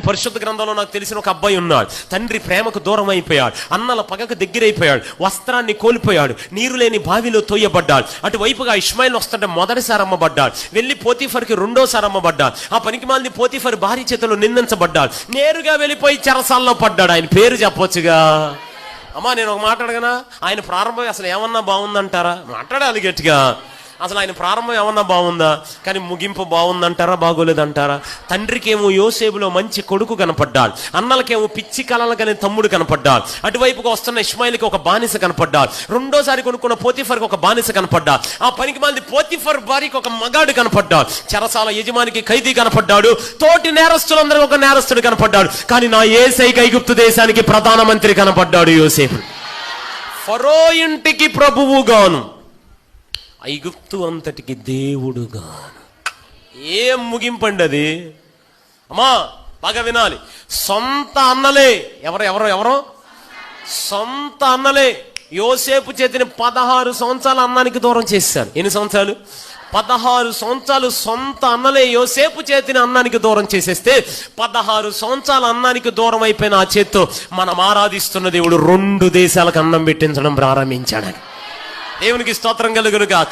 పరిశుద్ధ గ్రంథంలో నాకు తెలిసిన ఒక అబ్బాయి ఉన్నాడు. తండ్రి ప్రేమకు దూరం అయిపోయాడు, అన్నల పగకు దగ్గరైపోయాడు, వస్త్రాన్ని కోల్పోయాడు, నీరు లేని బావిలో తోయబడ్డాడు. అటువైపుగా ఇష్మాయిల్ వస్తుంటే మొదటిసారి అమ్మబడ్డాడు, వెళ్ళి పోతీఫర్కి రెండోసారి అమ్మబడ్డాడు. ఆ పనికిమాలిన పోతీఫర్ భార్య చేతిలో నిందించబడ్డాడు, నేరుగా వెళ్ళిపోయి చెరసాల్లో పడ్డాడు. ఆయన పేరు చెప్పొచ్చుగా. అమ్మా నేను ఒక మాట అడగనా, ఆయన ప్రారంభం అసలు ఏమన్నా బాగుందంటారా? మాట్లాడాలి గట్టిగా. అసలు ఆయన ప్రారంభం ఏమన్నా బాగుందా? కానీ ముగింపు బాగుందంటారా, బాగోలేదంటారా? తండ్రికేమో యోసేపులో మంచి కొడుకు కనపడ్డాడు, అన్నలకేమో పిచ్చి కలలు కానీ తమ్ముడు కనపడ్డాడు, అటువైపుగా వస్తున్న ఇష్మాయిల్కి ఒక బానిస కనపడ్డాడు, రెండోసారి కొనుక్కున్న పోతీఫర్కి ఒక బానిస కనపడ్డాడు, ఆ పనికి మాలిన పోతీఫర్ భార్యకి ఒక మగాడు కనపడ్డాడు, చెరసాల యజమానికి ఖైదీ కనపడ్డాడు, తోటి నేరస్తులందరూ ఒక నేరస్తుడు కనపడ్డాడు. కానీ నా యేసయ్యకి ఐగుప్తు దేశానికి ప్రధానమంత్రి కనపడ్డాడు యోసేపు. ఫరో ఇంటికి ప్రభువుగాను, ఐగుప్తు అంతటికి దేవుడుగాను. ఏం ముగింపండి అది. అమ్మా బాగా వినాలి. సొంత అన్నలే, ఎవరో సొంత అన్నలే యోసేపు చేతిని 16 సంవత్సరాలు అన్నానికి దూరం చేశారు. ఎన్ని సంవత్సరాలు? 16 సంవత్సరాలు సొంత అన్నలే యోసేపు చేతిని అన్నానికి దూరం చేసేస్తే 16 సంవత్సరాలు అన్నానికి దూరం అయిపోయిన ఆ చేత్తో మనం ఆరాధిస్తున్న దేవుడు 2 దేశాలకు అన్నం పెట్టించడం ప్రారంభించాడని. దేవునికి స్తోత్రం కలుగును గాక.